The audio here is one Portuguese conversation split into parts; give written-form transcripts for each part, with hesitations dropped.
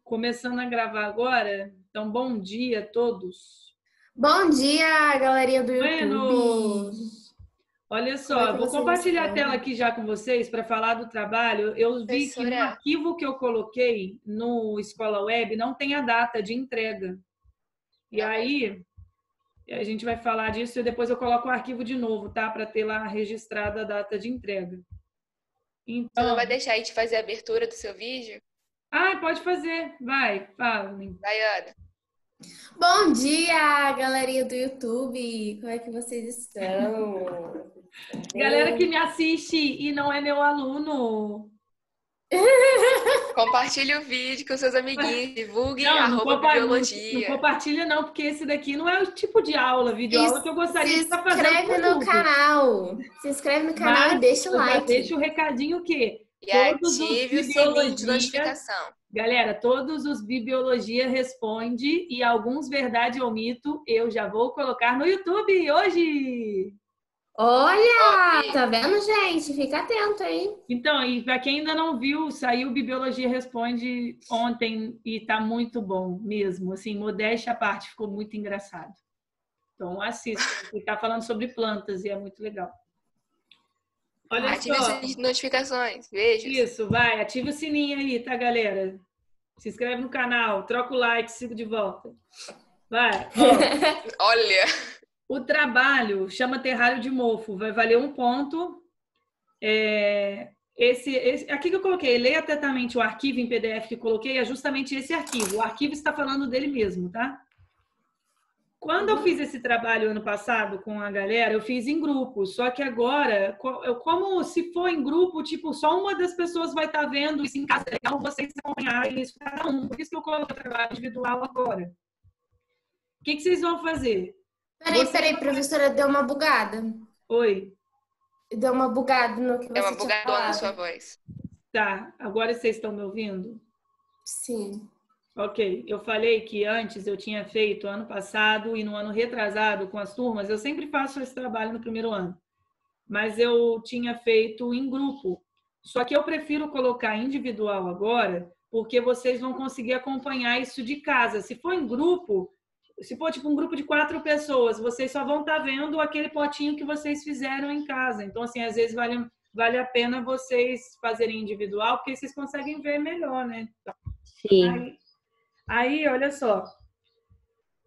Começando a gravar agora, então bom dia a todos. Bom dia, galerinha do YouTube. Buenos! Olha Como é só, que vou vocês compartilhar a tela estão? aqui já com vocês para falar do trabalho. Eu vi que no Professora, arquivo que eu coloquei no Escola Web não tem a data de entrega. E aí a gente vai falar disso e depois eu coloco o arquivo de novo, tá? Para ter lá registrada a data de entrega. você não Então, vai deixar a gente fazer a abertura do seu vídeo? pode fazer. Vai, fala. Daiane, Bom dia, galerinha do YouTube. Como é que vocês estão? Galera que me assiste e não é meu aluno. compartilhe o vídeo com seus amiguinhos, divulgue Não @biologia. compartilha não, porque esse daqui não é o tipo de aula, videoaula que eu gostaria de estar fazendo. Se inscreve no canal. Se inscreve no canal e deixa o like. Deixa o recadinho que E ative o sininho de notificação. Galera, todos os Bibiologia responde e alguns verdade ou mito eu já vou colocar no YouTube hoje. Olha, tá vendo, gente? Fica atento, hein? Então, e para quem ainda não viu, saiu Bibiologia Responde ontem e tá muito bom mesmo. Assim, modéstia à parte, ficou muito engraçado. Então, assista. Ele tá falando sobre plantas e é muito legal. Olha Ative só. as notificações. Beijos. Isso, vai. Ativa o sininho aí, tá, galera? Se inscreve no canal, troca o like, siga de volta. Vai. Ó. Olha, O trabalho chama terrário de mofo, vai valer 1 ponto. Aqui que eu coloquei, leia atentamente o arquivo em PDF que coloquei, é justamente esse arquivo. O arquivo está falando dele mesmo, tá? Quando eu fiz esse trabalho ano passado com a galera, eu fiz em grupo. Só que agora, como se for em grupo, tipo, só uma das pessoas vai estar vendo isso em casa. É legal vocês acompanharem isso cada um. Por isso que eu coloquei o trabalho individual agora. O que vocês vão fazer? Peraí, professora, deu uma bugada. Oi. Deu uma bugada no que você é uma tinha bugadona na falado. sua voz. Tá, agora vocês estão me ouvindo? Sim. Ok, eu falei que antes eu tinha feito ano passado e no ano retrasado com as turmas, eu sempre faço esse trabalho no primeiro ano, mas eu tinha feito em grupo. Só que eu prefiro colocar individual agora, porque vocês vão conseguir acompanhar isso de casa. Se for em grupo, se for tipo um grupo de 4 pessoas, vocês só vão estar vendo aquele potinho que vocês fizeram em casa. Então, assim, às vezes vale a pena vocês fazerem individual, porque vocês conseguem ver melhor, né? Sim. Aí, olha só.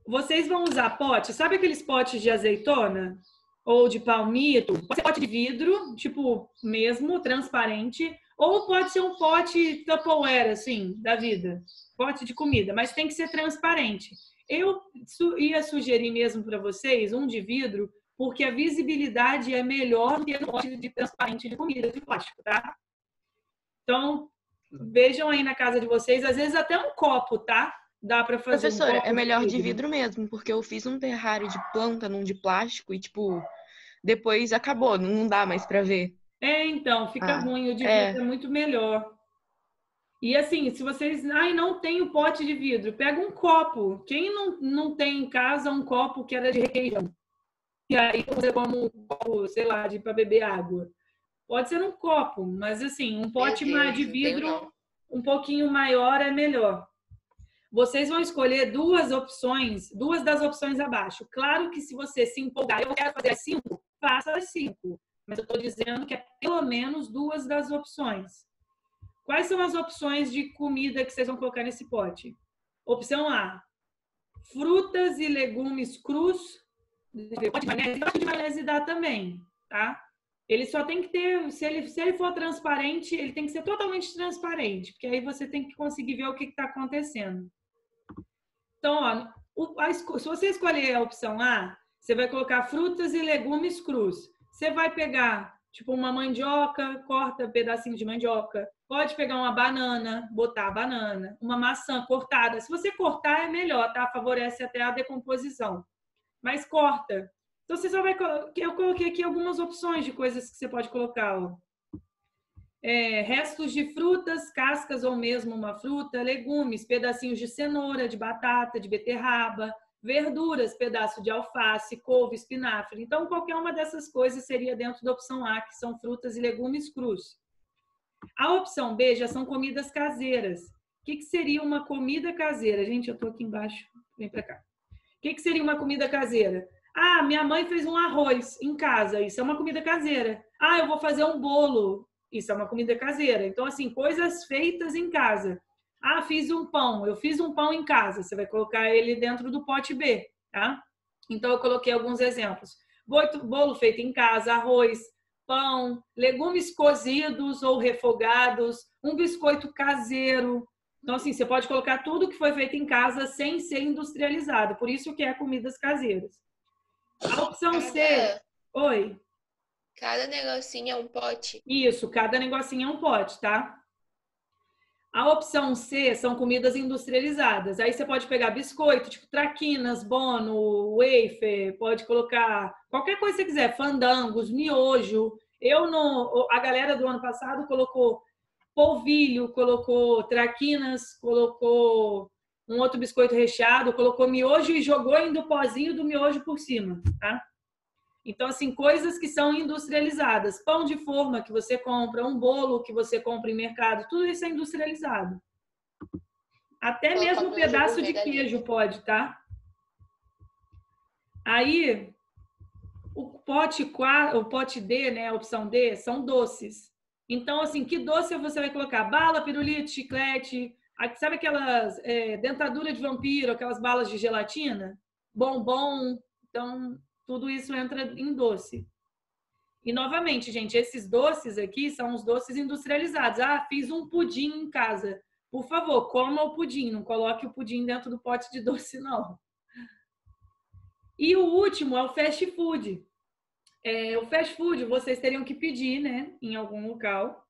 Vocês vão usar pote, sabe aqueles potes de azeitona? Ou de palmito? Pode ser pote de vidro, tipo, mesmo, transparente. Ou pode ser um pote Tupperware, assim, da vida. Pote de comida, mas tem que ser transparente. Eu ia sugerir mesmo para vocês um de vidro, porque a visibilidade é melhor do que no pote de transparente de comida, de plástico, tá? Então, vejam aí na casa de vocês, às vezes até um copo, tá? Dá para fazer. Professora, um copo é melhor de vidro mesmo, porque eu fiz um terrário de planta num de plástico e, tipo, depois acabou, não dá mais pra ver. Então, fica ruim. O de vidro é muito melhor. E assim, se vocês... não tem o pote de vidro, pega um copo. Quem não tem em casa um copo que era de requeijão? E aí você como um copo, sei lá, para beber água. Pode ser um copo, mas assim, um pote de vidro um pouquinho maior é melhor. Vocês vão escolher duas das opções abaixo. Claro que se você se empolgar, eu quero fazer as 5, faça as 5. Mas eu estou dizendo que é pelo menos 2 das opções. Quais são as opções de comida que vocês vão colocar nesse pote? Opção A, frutas e legumes crus. Pode de maionese dá também, tá? Ele só tem que ter, se ele for transparente, ele tem que ser totalmente transparente, porque aí você tem que conseguir ver o que está acontecendo. Então, ó, se você escolher a opção A, você vai colocar frutas e legumes crus. Você vai pegar, tipo, uma mandioca, corta pedacinho de mandioca. Pode pegar uma banana, botar a banana. Uma maçã cortada. Se você cortar, é melhor, tá? Favorece até a decomposição. Mas corta. Então, você só vai... Eu coloquei aqui algumas opções de coisas que você pode colocar, ó. Restos de frutas, cascas ou mesmo uma fruta, legumes, pedacinhos de cenoura, de batata, de beterraba, verduras, pedaço de alface, couve, espinafre. Então, qualquer uma dessas coisas seria dentro da opção A, que são frutas e legumes crus. A opção B já são comidas caseiras. O que seria uma comida caseira? Gente, eu tô aqui embaixo. Vem para cá. O que seria uma comida caseira? Ah, minha mãe fez um arroz em casa. Isso é uma comida caseira. Ah, eu vou fazer um bolo. Isso é uma comida caseira. Então, assim, coisas feitas em casa. Ah, fiz um pão. Eu fiz um pão em casa. Você vai colocar ele dentro do pote B, tá? Então, eu coloquei alguns exemplos. Bolo feito em casa, arroz, pão, legumes cozidos ou refogados, um biscoito caseiro. Então, assim, você pode colocar tudo que foi feito em casa sem ser industrializado. Por isso que é comidas caseiras. A opção C... Oi? Cada negocinho é um pote. Isso, cada negocinho é um pote, tá? A opção C são comidas industrializadas. Aí você pode pegar biscoito, tipo traquinas, bono, wafer, pode colocar qualquer coisa que você quiser, fandangos, miojo. A galera do ano passado colocou polvilho, colocou traquinas, colocou um outro biscoito recheado, colocou miojo e jogou ainda o pozinho do miojo por cima, tá? Então, assim, coisas que são industrializadas. Pão de forma que você compra, um bolo que você compra em mercado, tudo isso é industrializado. Até mesmo um pedaço de queijo pode, tá? Aí, o pote D, né, a opção D, são doces. Então, assim, que doce você vai colocar? Bala, pirulito, chiclete, sabe aquelas dentadura de vampiro, aquelas balas de gelatina? Bombom. Então, tudo isso entra em doce. E, novamente, gente, esses doces aqui são os doces industrializados. Ah, fiz um pudim em casa. Por favor, coma o pudim. Não coloque o pudim dentro do pote de doce, não. E o último é o fast food. O fast food vocês teriam que pedir, né, em algum local.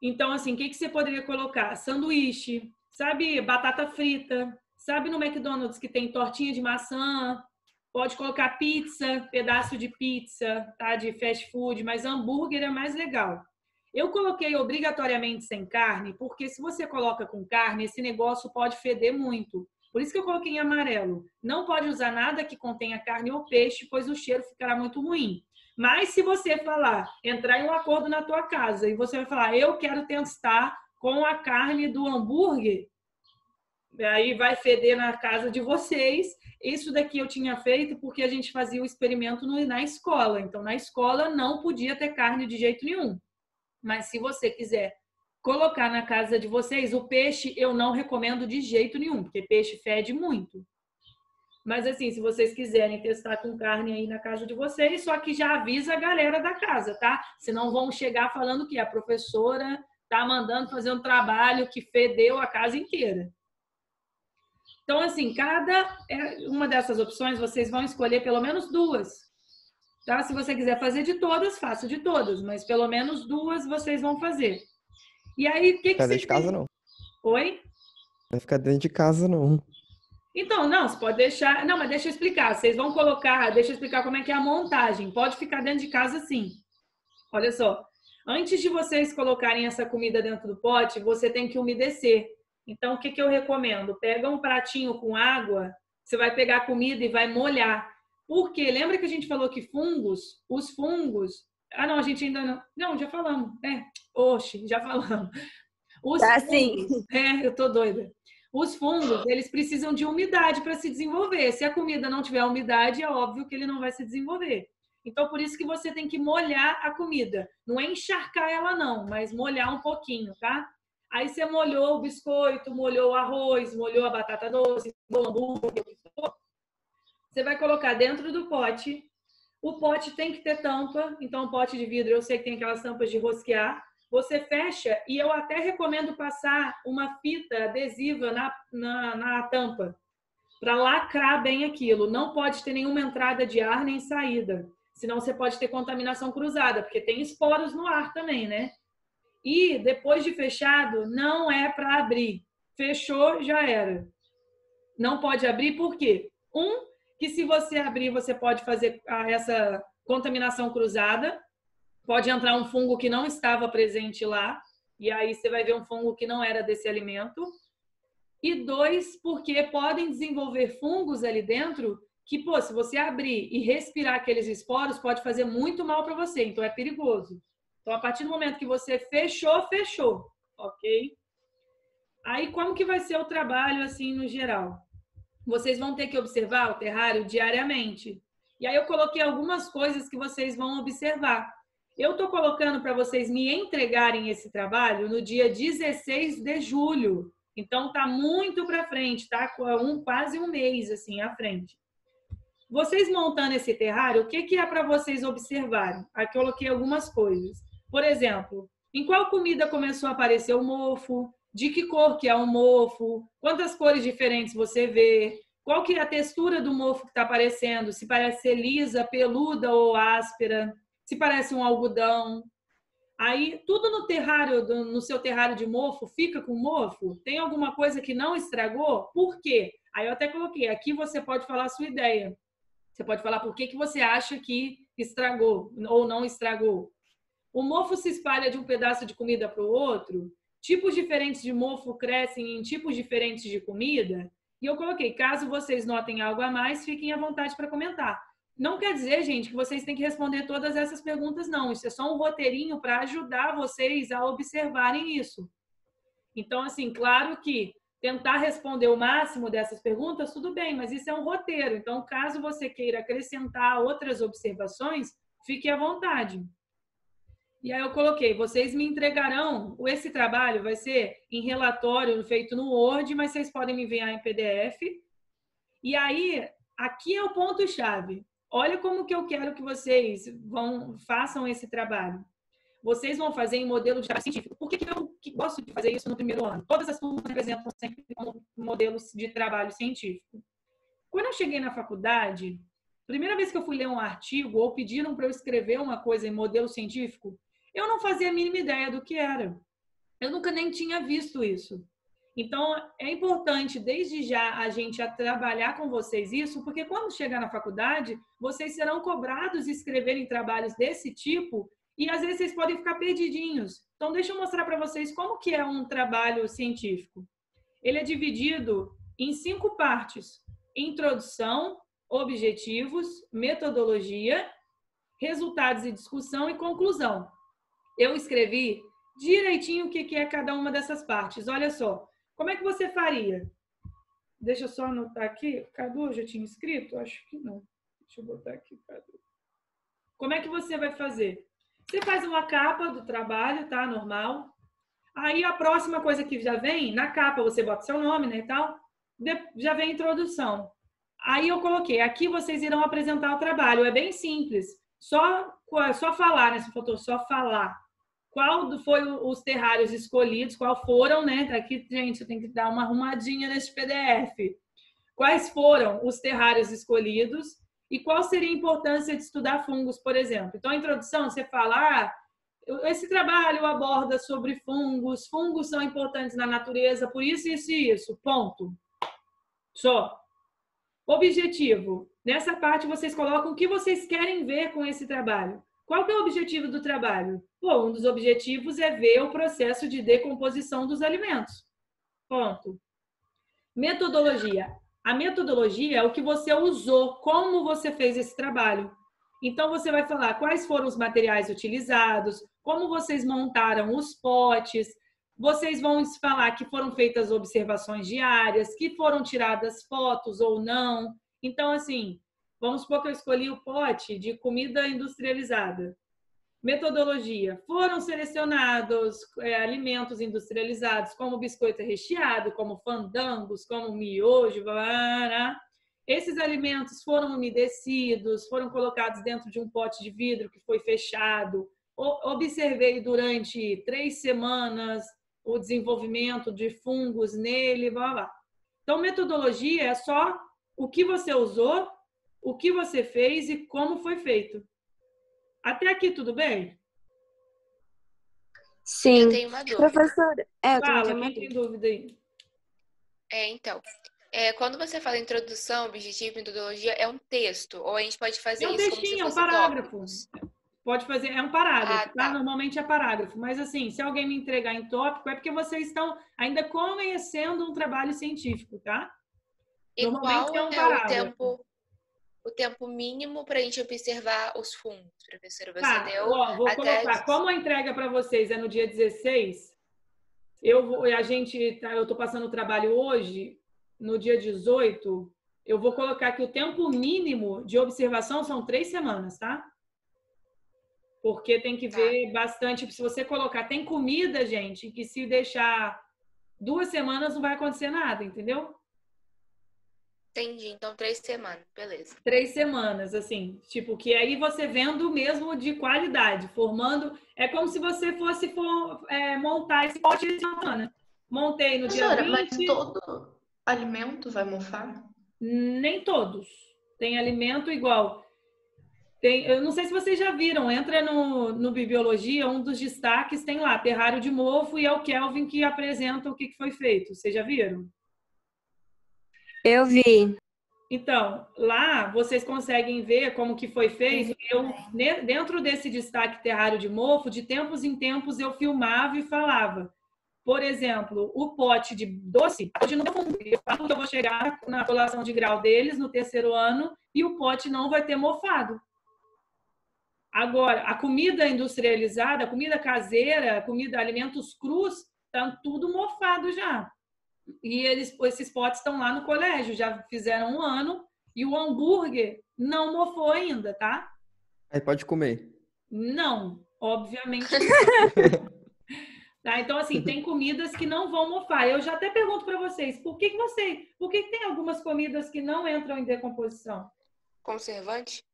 Então, assim, o que você poderia colocar? Sanduíche, sabe, batata frita, sabe no McDonald's que tem tortinha de maçã, pode colocar pizza, pedaço de pizza, tá, de fast food, mas hambúrguer é mais legal. Eu coloquei obrigatoriamente sem carne, porque se você coloca com carne, esse negócio pode feder muito. Por isso que eu coloquei em amarelo. Não pode usar nada que contenha carne ou peixe, pois o cheiro ficará muito ruim. Mas se você entrar em um acordo na tua casa e você vai falar, eu quero testar com a carne do hambúrguer, aí vai feder na casa de vocês. Isso daqui eu tinha feito porque a gente fazia o experimento na escola. Então, na escola não podia ter carne de jeito nenhum. Mas se você quiser colocar na casa de vocês, o peixe eu não recomendo de jeito nenhum, porque peixe fede muito. Mas assim, se vocês quiserem testar com carne aí na casa de vocês, só que já avisa a galera da casa, tá? Senão vão chegar falando que a professora tá mandando fazer um trabalho que fedeu a casa inteira. Então, assim, cada uma dessas opções, vocês vão escolher pelo menos duas. Tá? Se você quiser fazer de todas, faça de todas, mas pelo menos duas vocês vão fazer. E aí, o que Ficar você dentro de casa, não. Oi? Não vai ficar dentro de casa, não. Então, não, você pode deixar... Não, mas deixa eu explicar. Vocês vão colocar... Deixa eu explicar como é que é a montagem. Pode ficar dentro de casa, sim. Olha só. Antes de vocês colocarem essa comida dentro do pote, você tem que umedecer. Então, o que eu recomendo? Pega um pratinho com água, você vai pegar a comida e vai molhar. Porque lembra que a gente falou que os fungos... Ah, não, a gente ainda não... Não, já falamos. Oxe, já falamos. Sim. Eu tô doida. Os fungos, eles precisam de umidade para se desenvolver. Se a comida não tiver umidade, é óbvio que ele não vai se desenvolver. Então, por isso que você tem que molhar a comida. Não é encharcar ela, não, mas molhar um pouquinho, tá? Aí você molhou o biscoito, molhou o arroz, molhou a batata doce, o hambúrguer, o que for. Você vai colocar dentro do pote. O pote tem que ter tampa. Então, o pote de vidro, eu sei que tem aquelas tampas de rosquear. Você fecha e eu até recomendo passar uma fita adesiva na tampa para lacrar bem aquilo. Não pode ter nenhuma entrada de ar nem saída. Senão você pode ter contaminação cruzada, porque tem esporos no ar também, né? E depois de fechado, não é para abrir. Fechou, já era. Não pode abrir por quê? Que se você abrir, você pode fazer essa contaminação cruzada. Pode entrar um fungo que não estava presente lá. E aí você vai ver um fungo que não era desse alimento. E 2, porque podem desenvolver fungos ali dentro que, se você abrir e respirar aqueles esporos, pode fazer muito mal para você. Então, é perigoso. Então, a partir do momento que você fechou, ok? Aí, como que vai ser o trabalho, assim, no geral? Vocês vão ter que observar o terrário diariamente. E aí eu coloquei algumas coisas que vocês vão observar. Eu estou colocando para vocês me entregarem esse trabalho no dia 16 de julho. Então, tá muito para frente, tá? Quase um mês, assim, à frente. Vocês montando esse terrário, o que é para vocês observarem? Aqui eu coloquei algumas coisas. Por exemplo, em qual comida começou a aparecer o mofo? De que cor que é o mofo? Quantas cores diferentes você vê? Qual que é a textura do mofo que está aparecendo? Se parece ser lisa, peluda ou áspera? Se parece um algodão? Aí, tudo no terrário, no seu terrário de mofo, fica com mofo? Tem alguma coisa que não estragou? Por quê? Aí eu até coloquei, aqui você pode falar a sua ideia. Você pode falar por que você acha que estragou ou não estragou. O mofo se espalha de um pedaço de comida para o outro. Tipos diferentes de mofo crescem em tipos diferentes de comida. E eu coloquei, caso vocês notem algo a mais, fiquem à vontade para comentar. Não quer dizer, gente, que vocês têm que responder todas essas perguntas, não. Isso é só um roteirinho para ajudar vocês a observarem isso. Então, assim, claro que tentar responder o máximo dessas perguntas, tudo bem, mas isso é um roteiro. Então, caso você queira acrescentar outras observações, fique à vontade. E aí eu coloquei, vocês me entregarão, esse trabalho vai ser em relatório feito no Word, mas vocês podem me enviar em PDF. E aí, aqui é o ponto-chave. Olha como que eu quero que vocês façam esse trabalho. Vocês vão fazer em modelo de trabalho científico. Por que eu gosto de fazer isso no primeiro ano? Todas as turmas representam sempre como modelos de trabalho científico. Quando eu cheguei na faculdade, primeira vez que eu fui ler um artigo ou pediram para eu escrever uma coisa em modelo científico, eu não fazia a mínima ideia do que era. Eu nunca nem tinha visto isso. Então, é importante, desde já, a gente trabalhar com vocês isso, porque quando chegar na faculdade, vocês serão cobrados de escreverem trabalhos desse tipo e, às vezes, vocês podem ficar perdidinhos. Então, deixa eu mostrar para vocês como que é um trabalho científico. Ele é dividido em 5 partes. Introdução, objetivos, metodologia, resultados e discussão e conclusão. Eu escrevi direitinho o que é cada uma dessas partes. Olha só. Como é que você faria? Deixa eu só anotar aqui. Cadu, eu já tinha escrito? Acho que não. Deixa eu botar aqui, Cadu. Como é que você vai fazer? Você faz uma capa do trabalho, tá? Normal. Aí a próxima coisa que já vem, na capa você bota seu nome, né, e tal. Já vem a introdução. Aí eu coloquei, aqui vocês irão apresentar o trabalho. É bem simples. Só falar, né? Se faltou só falar. Qual foi os terrários escolhidos, qual foram, né? Aqui, gente, eu tenho que dar uma arrumadinha nesse PDF. Quais foram os terrários escolhidos e qual seria a importância de estudar fungos, por exemplo. Então, a introdução, você fala, esse trabalho aborda sobre fungos, fungos são importantes na natureza, por isso, isso e isso, ponto. Só. Objetivo. Nessa parte, vocês colocam o que vocês querem ver com esse trabalho. Qual que é o objetivo do trabalho? Bom, um dos objetivos é ver o processo de decomposição dos alimentos. Ponto. Metodologia. A metodologia é o que você usou, como você fez esse trabalho. Então, você vai falar quais foram os materiais utilizados, como vocês montaram os potes, vocês vão falar que foram feitas observações diárias, que foram tiradas fotos ou não. Então, assim, vamos supor que eu escolhi o pote de comida industrializada. Metodologia. Foram selecionados alimentos industrializados, como biscoito recheado, como fandangos, como miojo. Esses alimentos foram umedecidos, foram colocados dentro de um pote de vidro que foi fechado. Observei durante 3 semanas o desenvolvimento de fungos nele. Então, metodologia é só o que você usou, o que você fez e como foi feito. Até aqui, tudo bem? Sim. Eu tenho uma dúvida. Professora, eu Fala, tenho uma quem tem dúvida aí? Então, quando você fala introdução, objetivo, metodologia, é um texto? Ou a gente pode fazer um isso como se textinho, é um fosse parágrafo. tópicos? Pode fazer, é um parágrafo, tá? Tá. Normalmente é parágrafo. Mas, assim, se alguém me entregar em tópico, é porque vocês estão ainda conhecendo um trabalho científico, tá? E Normalmente qual é um é parágrafo. o tempo mínimo para a gente observar os fungos, professora? Você Tá, deu vou até... colocar. Como a entrega para vocês é no dia 16, eu estou passando o trabalho hoje, no dia 18, eu vou colocar que o tempo mínimo de observação são 3 semanas, tá? Porque tem que ver bastante. Se você colocar, tem comida, gente, que se deixar 2 semanas não vai acontecer nada, entendeu? Entendi. Então, 3 semanas, beleza. 3 semanas, assim, tipo, que aí você vendo mesmo de qualidade, formando. É como se você fosse montar esse pote de semana. Montei no dia 20. Mas todo alimento vai mofar? Nem todos. Tem alimento igual. Eu não sei se vocês já viram, entra no Bibliologia, um dos destaques tem lá, terrário de mofo, e é o Kelvin que apresenta o que foi feito. Vocês já viram? Eu vi. Então, lá vocês conseguem ver como que foi feito. Dentro desse destaque terrário de mofo, de tempos em tempos eu filmava e falava. Por exemplo, o pote de doce, hoje não eu falo que eu vou chegar na colação de grau deles no 3º ano e o pote não vai ter mofado. Agora, a comida industrializada, a comida caseira, alimentos crus, tá tudo mofado já. E esses potes estão lá no colégio, já fizeram 1 ano, e o hambúrguer não mofou ainda, tá? Aí pode comer. Não, obviamente não. Tá? Então, assim, tem comidas que não vão mofar. Eu já até pergunto para vocês, por que tem algumas comidas que não entram em decomposição? Conservante?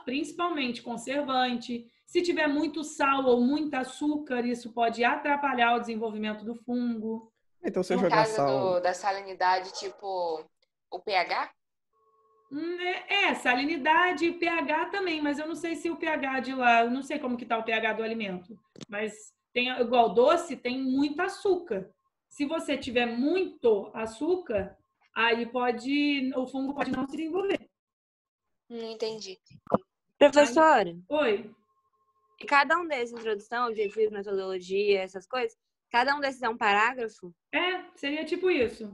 Principalmente conservante. Se tiver muito sal ou muito açúcar, isso pode atrapalhar o desenvolvimento do fungo. Então, se eu No jogar caso sal... da salinidade, tipo o pH? Salinidade e pH também, mas eu não sei se o pH de lá, eu não sei como que tá o pH do alimento, mas tem igual doce, tem muito açúcar. Se você tiver muito açúcar, aí o fungo pode não se desenvolver. Não entendi. Professora, Oi. e cada um desses, introdução, objetivo, metodologia, essas coisas, cada um desses é um parágrafo? Seria tipo isso.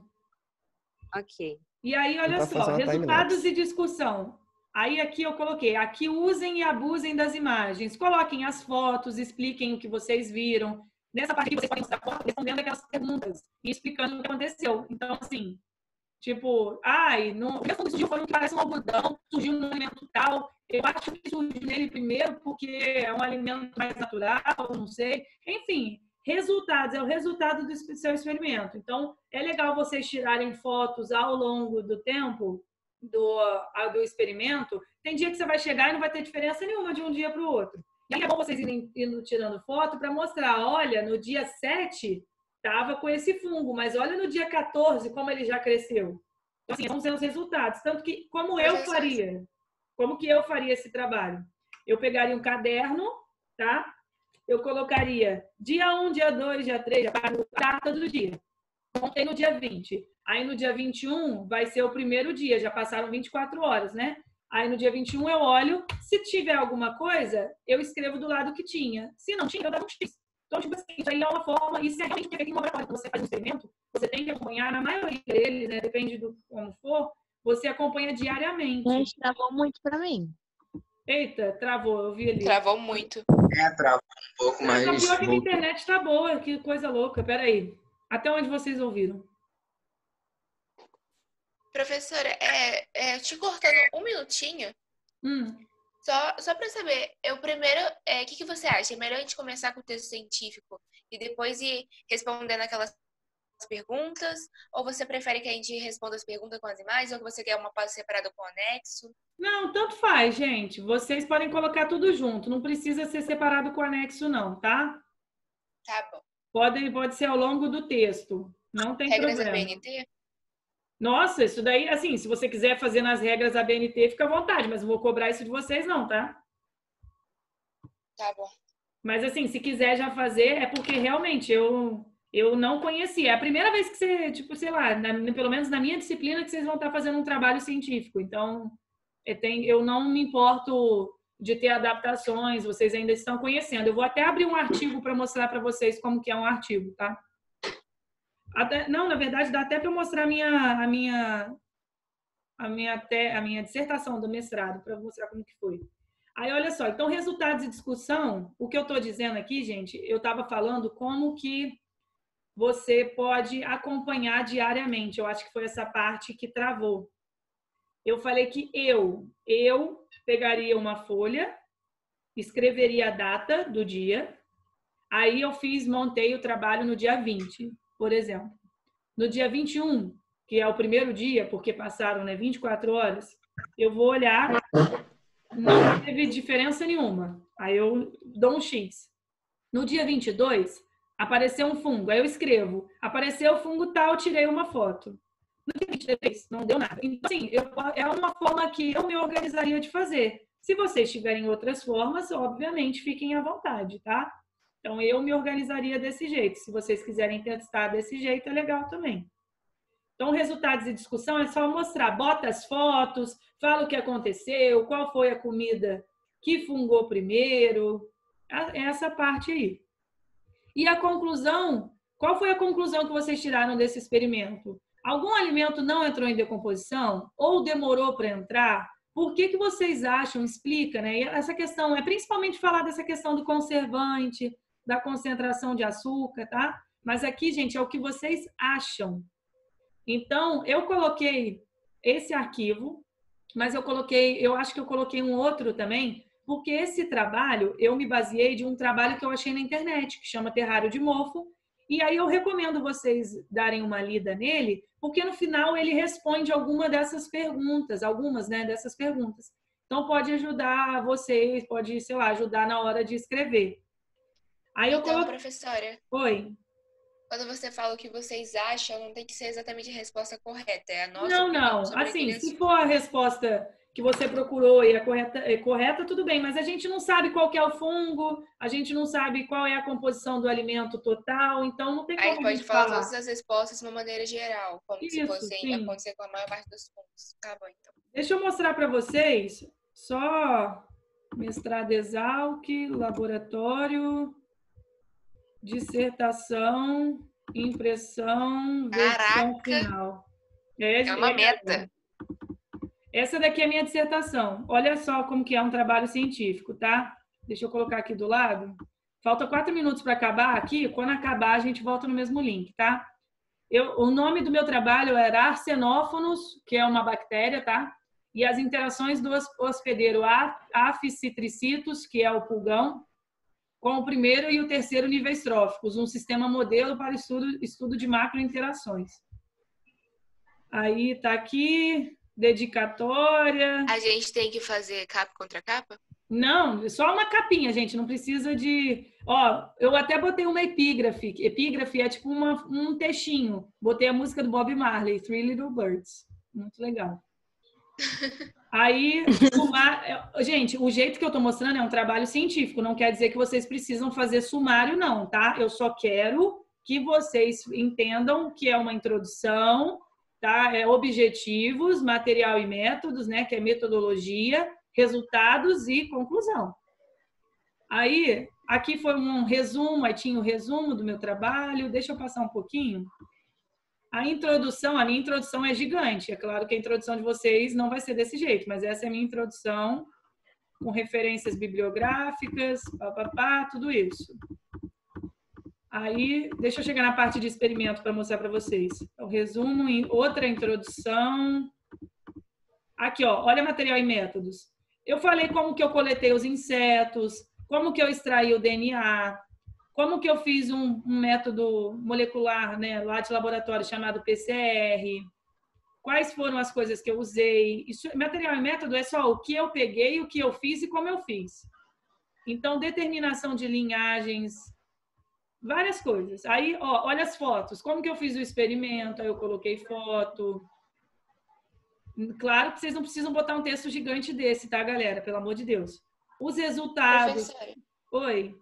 Ok. E aí, olha só, resultados e discussão. Aí aqui eu coloquei, aqui usem e abusem das imagens. Coloquem as fotos, expliquem o que vocês viram. Nessa parte aqui vocês podem mostrar fotos respondendo aquelas perguntas e explicando o que aconteceu. Então, assim, tipo, o surgiu foi um que parece um algodão, surgiu num alimento tal. Eu acho que surgiu nele primeiro porque é um alimento mais natural, não sei. Enfim, resultados, é o resultado do seu experimento. Então, é legal vocês tirarem fotos ao longo do tempo do experimento. Tem dia que você vai chegar e não vai ter diferença nenhuma de um dia para o outro. E aí é bom vocês irem tirando foto para mostrar, olha, no dia 7 estava com esse fungo, mas olha no dia 14 como ele já cresceu. Então, assim, vão ser os resultados. Tanto que, como que eu faria esse trabalho? Eu pegaria um caderno, tá? Eu colocaria dia 1, dia 2, dia 3, dia 4, data do dia. Montei no dia 20. Aí no dia 21 vai ser o primeiro dia, já passaram 24 horas, né? Aí no dia 21 eu olho, se tiver alguma coisa, eu escrevo do lado que tinha. Se não tinha, eu dava um X. Então, tipo assim, isso aí é uma forma, isso é realmente o que é feito em laboratório. Quando você faz um experimento, você tem que acompanhar, na maioria deles, né? Depende do como for, você acompanha diariamente. Gente, travou muito pra mim. Eita, travou, eu vi ali. Travou muito. Travou um pouco, mas... Tá pior que minha internet tá boa, que coisa louca. Peraí. Até onde vocês ouviram? Professora, te cortando um minutinho, só para saber, primeiro, o que você acha? É melhor a gente começar com o texto científico e depois ir respondendo aquelas perguntas? Ou você prefere que a gente responda as perguntas com as imagens? Ou que você quer uma pausa separada com o anexo? Não, tanto faz, gente. Vocês podem colocar tudo junto. Não precisa ser separado com o anexo, não, tá? Tá bom. Pode ser ao longo do texto. Não tem regras problema. Regras ABNT? Nossa, isso daí, assim, se você quiser fazer nas regras ABNT, fica à vontade, mas não vou cobrar isso de vocês, não, tá? Tá bom. Mas, assim, se quiser já fazer, é porque realmente eu não conhecia. É a primeira vez que você, tipo, sei lá, pelo menos na minha disciplina, que vocês vão estar fazendo um trabalho científico. Então, eu não me importo de ter adaptações, vocês ainda estão conhecendo. Eu vou até abrir um artigo para mostrar para vocês como que é um artigo, tá? Não, na verdade, dá até para eu mostrar a minha dissertação do mestrado, para mostrar como que foi. Aí, olha só, então, resultados e discussão, o que eu estou dizendo aqui, gente, eu estava falando como que você pode acompanhar diariamente. Eu acho que foi essa parte que travou. Eu falei que eu pegaria uma folha, escreveria a data do dia, aí eu montei o trabalho no dia 20, por exemplo. No dia 21, que é o primeiro dia, porque passaram 24 horas, eu vou olhar, não teve diferença nenhuma. Aí eu dou um X. No dia 22, apareceu um fungo, aí eu escrevo, apareceu o fungo tal, tirei uma foto. No dia 23, não deu nada. Então, assim, é uma forma que eu me organizaria de fazer. Se vocês tiverem outras formas, obviamente, fiquem à vontade, tá? Então, eu me organizaria desse jeito. Se vocês quiserem testar desse jeito, é legal também. Então, resultados de discussão é só mostrar. Bota as fotos, fala o que aconteceu, qual foi a comida que fungou primeiro. Essa parte aí. E a conclusão, qual foi a conclusão que vocês tiraram desse experimento? Algum alimento não entrou em decomposição? Ou demorou para entrar? Por que vocês acham? Explica, né? E essa questão, principalmente falar dessa questão do conservante, da concentração de açúcar, tá? Mas aqui, gente, é o que vocês acham. Então, eu coloquei esse arquivo, mas eu acho que eu coloquei um outro também, porque esse trabalho, eu me baseei de um trabalho que eu achei na internet, que chama Terrário de Mofo, e aí eu recomendo vocês darem uma lida nele, porque no final ele responde algumas dessas perguntas. Então, pode ajudar vocês, pode, sei lá, ajudar na hora de escrever. Aí então, professora... Oi. Quando você fala o que vocês acham, não tem que ser exatamente a resposta correta. É a nossa opinião. Não. Assim, se for a resposta que você procurou e é correta, tudo bem. Mas a gente não sabe qual que é o fungo, a gente não sabe qual é a composição do alimento total, então não tem como a gente pode falar todas as respostas de uma maneira geral, como se fosse acontecer com a maior parte dos fungos. Tá bom, então. Deixa eu mostrar para vocês, só mestrado Exalc, laboratório... Dissertação, impressão, versão final. É uma meta. Essa daqui é a minha dissertação. Olha só como que é um trabalho científico, tá? Deixa eu colocar aqui do lado. Falta 4 minutos para acabar aqui. Quando acabar, a gente volta no mesmo link, tá? O nome do meu trabalho era Arsenófonos, que é uma bactéria, tá? E as interações do hospedeiro Apis citricitus, que é o pulgão, com o primeiro e o terceiro níveis tróficos, um sistema modelo para estudo de macrointerações. Aí tá aqui, dedicatória. A gente tem que fazer capa contra capa? Não, só uma capinha, gente, não precisa de... Ó, eu até botei uma epígrafe. Epígrafe é tipo um textinho. Botei a música do Bob Marley, Three Little Birds. Muito legal. Aí, gente, o jeito que eu tô mostrando é um trabalho científico, não quer dizer que vocês precisam fazer sumário, não, tá? Eu só quero que vocês entendam que é uma introdução, tá? É objetivos, material e métodos, né? Que é metodologia, resultados e conclusão. Aí, aqui foi um resumo, aí tinha o resumo do meu trabalho, deixa eu passar um pouquinho. A minha introdução é gigante. É claro que a introdução de vocês não vai ser desse jeito, mas essa é a minha introdução, com referências bibliográficas, tudo isso. Aí, deixa eu chegar na parte de experimento para mostrar para vocês. O resumo, outra introdução. Aqui, ó, olha material e métodos. Eu falei como que eu coletei os insetos, como que eu extraí o DNA, como que eu fiz um método molecular, né, lá de laboratório chamado PCR, quais foram as coisas que eu usei. Isso, material e método é só o que eu peguei, o que eu fiz e como eu fiz. Então, determinação de linhagens, várias coisas. Aí, ó, olha as fotos. Como que eu fiz o experimento? Aí eu coloquei foto. Claro que vocês não precisam botar um texto gigante desse, tá, galera? Pelo amor de Deus. Os resultados... Professora, oi.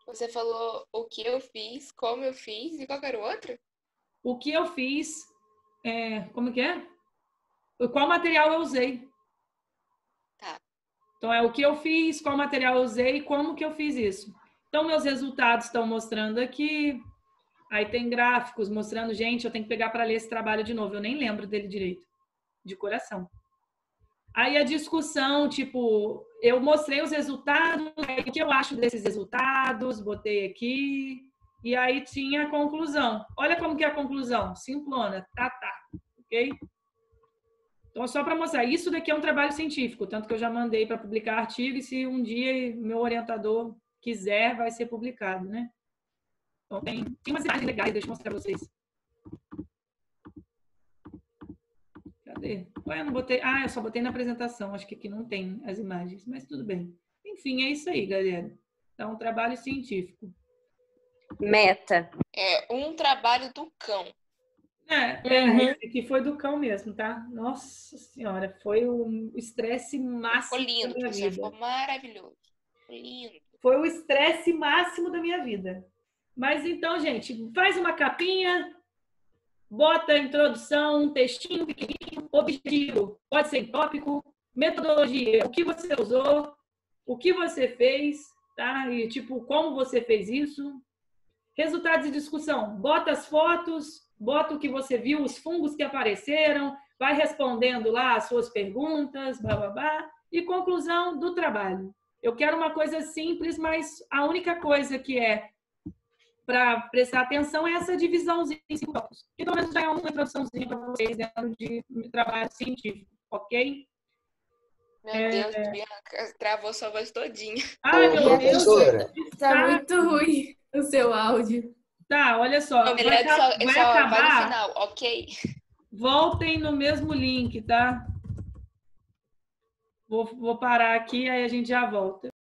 Você falou o que eu fiz, como eu fiz e qual era o outro? O que eu fiz... como que é? Qual material eu usei. Tá. Então, é o que eu fiz, qual material eu usei e como que eu fiz isso. Então, meus resultados estão mostrando aqui. Aí tem gráficos mostrando... Gente, eu tenho que pegar para ler esse trabalho de novo. Eu nem lembro dele direito. De coração. Aí a discussão, tipo... Eu mostrei os resultados, o que eu acho desses resultados, botei aqui. E aí tinha a conclusão. Olha como que é a conclusão. Simplona. Tá. Ok? Então, só para mostrar. Isso daqui é um trabalho científico. Tanto que eu já mandei para publicar artigo. E se um dia meu orientador quiser, vai ser publicado, né? Então, tem umas imagens legais. Deixa eu mostrar para vocês. Cadê? Eu não botei... eu só botei na apresentação. Acho que aqui não tem as imagens. Mas tudo bem. Enfim, é isso aí, galera. Então, trabalho científico. Meta. É um trabalho do cão. Esse aqui foi do cão mesmo, tá? Nossa Senhora, foi o estresse máximo Ficou lindo, da minha vida. Ficou maravilhoso. Ficou lindo. Foi o estresse máximo da minha vida. Mas então, gente, faz uma capinha, bota a introdução, um textinho pequenininho, objetivo, pode ser tópico, metodologia, o que você usou, o que você fez, tá? E tipo, como você fez isso. Resultados de discussão, bota as fotos, bota o que você viu, os fungos que apareceram, vai respondendo lá as suas perguntas, blá. E conclusão do trabalho. Eu quero uma coisa simples, mas a única coisa que é para prestar atenção é essa divisãozinha em 5 blocos. Que pelo menos já é uma introduçãozinha para vocês dentro de trabalho científico, ok? Meu Deus, Bianca, travou sua voz todinha. Meu Deus. Tá muito ruim o seu áudio. Tá, olha só. Vai acabar no final, ok? Voltem no mesmo link, tá? Vou parar aqui, aí a gente já volta.